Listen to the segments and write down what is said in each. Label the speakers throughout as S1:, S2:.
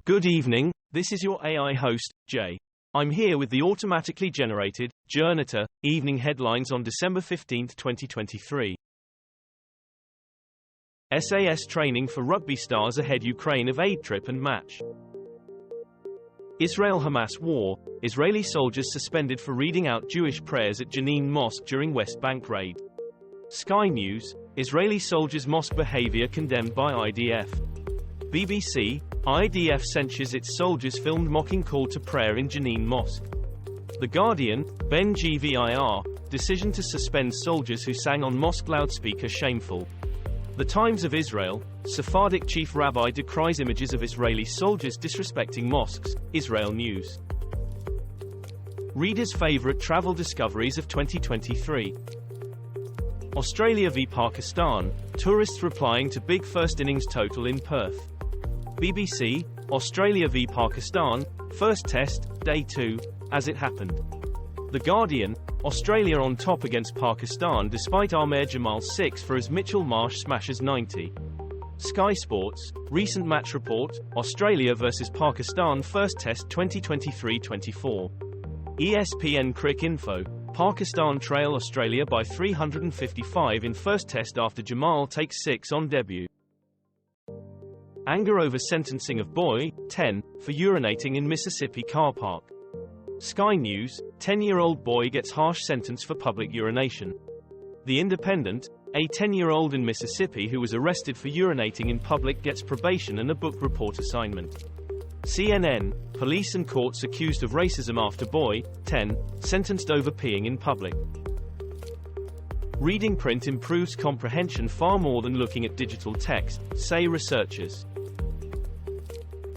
S1: Good evening, this is your AI host, Jay. I'm here with the automatically generated, Journato, evening headlines on December 15, 2023. SAS training for rugby stars ahead Ukraine of aid trip and match. Israel-Hamas war, Israeli soldiers suspended for reading out Jewish prayers at Jenin Mosque during West Bank raid. Sky News, Israeli soldiers' mosque behavior condemned by IDF. BBC, IDF censures its soldiers filmed mocking call to prayer in Jenin Mosque. The Guardian, Ben Gvir, decision to suspend soldiers who sang on mosque loudspeaker shameful. The Times of Israel, Sephardic chief rabbi decries images of Israeli soldiers disrespecting mosques, Israel News. Readers' favorite travel discoveries of 2023. Australia v Pakistan, tourists replying to big first innings total in Perth. BBC, Australia v Pakistan, first test, day 2, as it happened. The Guardian, Australia on top against Pakistan despite Ahmed Jamal 6 for as Mitchell Marsh smashes 90. Sky Sports, recent match report, Australia vs Pakistan first test 2023-24. ESPN Crick Info, Pakistan trail Australia by 355 in first test after Jamal takes 6 on debut. Anger over sentencing of boy, 10, for urinating in Mississippi car park. Sky News, 10-year-old boy gets harsh sentence for public urination. The Independent, a 10-year-old in Mississippi who was arrested for urinating in public gets probation and a book report assignment. CNN, police and courts accused of racism after boy, 10, sentenced over peeing in public. Reading print improves comprehension far more than looking at digital text, say researchers.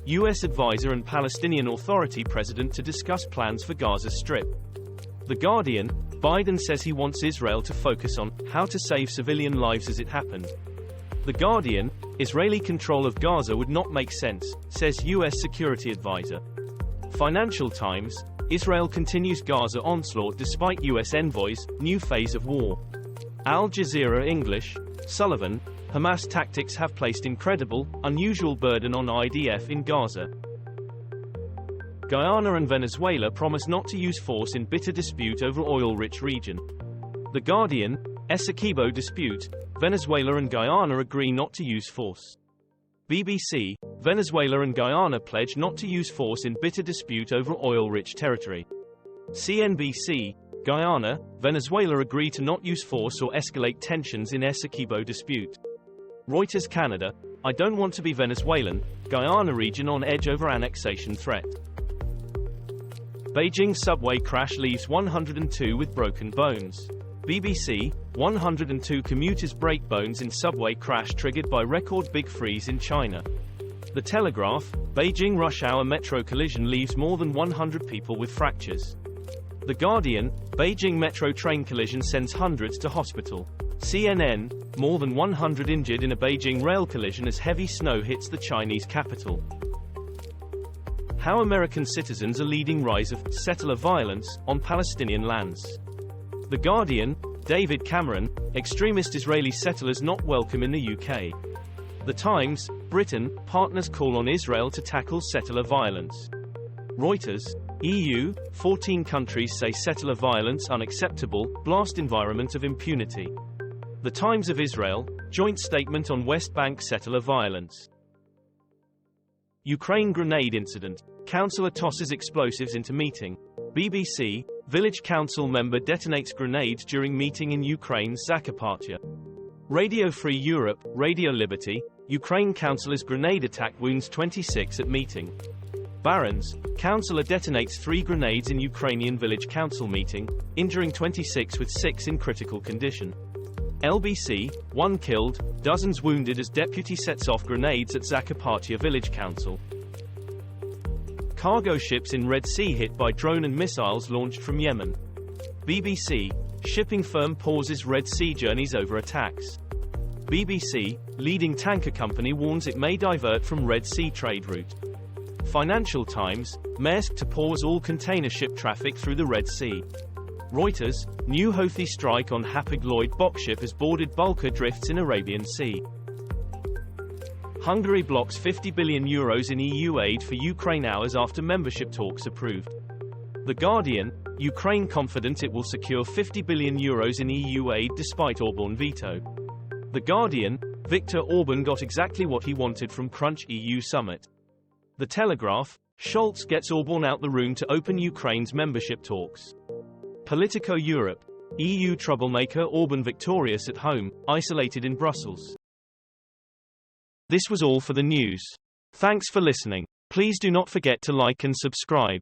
S1: U.S. advisor and Palestinian Authority president to discuss plans for Gaza Strip. The Guardian, Biden says he wants Israel to focus on how to save civilian lives as it happened. The Guardian, Israeli control of Gaza would not make sense, says U.S. security advisor. Financial Times, Israel continues Gaza onslaught despite U.S. envoys, new phase of war. Al Jazeera English, Sullivan, Hamas tactics have placed incredible, unusual burden on IDF in Gaza. Guyana and Venezuela promise not to use force in bitter dispute over oil-rich region. The Guardian, Essequibo dispute, Venezuela and Guyana agree not to use force. BBC, Venezuela and Guyana pledge not to use force in bitter dispute over oil-rich territory. CNBC, Guyana, Venezuela agree to not use force or escalate tensions in Essequibo dispute. Reuters Canada, I don't want to be Venezuelan, Guyana region on edge over annexation threat. Beijing subway crash leaves 102 with broken bones. BBC, 102 commuters break bones in subway crash triggered by record big freeze in China. The Telegraph, Beijing rush hour metro collision leaves more than 100 people with fractures. The Guardian, Beijing metro train collision sends hundreds to hospital. CNN, more than 100 injured in a Beijing rail collision as heavy snow hits the Chinese capital. How American citizens are leading rise of settler violence on Palestinian lands. The Guardian, David Cameron, extremist Israeli settlers not welcome in the UK. The Times, Britain, partners call on Israel to tackle settler violence. Reuters, EU, 14 countries say settler violence unacceptable, blast environment of impunity. The Times of Israel, joint statement on West Bank settler violence. Ukraine grenade incident, councillor tosses explosives into meeting. BBC, village council member detonates grenades during meeting in Ukraine's Zakarpattia. Radio Free Europe, Radio Liberty, Ukraine councillor's grenade attack wounds 26 at meeting. Barron's, councillor detonates 3 grenades in Ukrainian village council meeting, injuring 26 with 6 in critical condition. LBC, 1 killed, dozens wounded as deputy sets off grenades at Zakarpattia village council. Cargo ships in Red Sea hit by drone and missiles launched from Yemen. BBC, shipping firm pauses Red Sea journeys over attacks. BBC, leading tanker company warns it may divert from Red Sea trade route. Financial Times, Maersk to pause all container ship traffic through the Red Sea. Reuters, new Houthi strike on Hapag-Lloyd box ship as boarded bulker drifts in Arabian Sea. Hungary blocks €50 billion in EU aid for Ukraine hours after membership talks approved. The Guardian, Ukraine confident it will secure €50 billion in EU aid despite Orban veto. The Guardian, Viktor Orban got exactly what he wanted from Crunch EU summit. The Telegraph, Scholz gets Orban out the room to open Ukraine's membership talks. Politico Europe, EU troublemaker Orban victorious at home, isolated in Brussels. This was all for the news. Thanks for listening. Please do not forget to like and subscribe.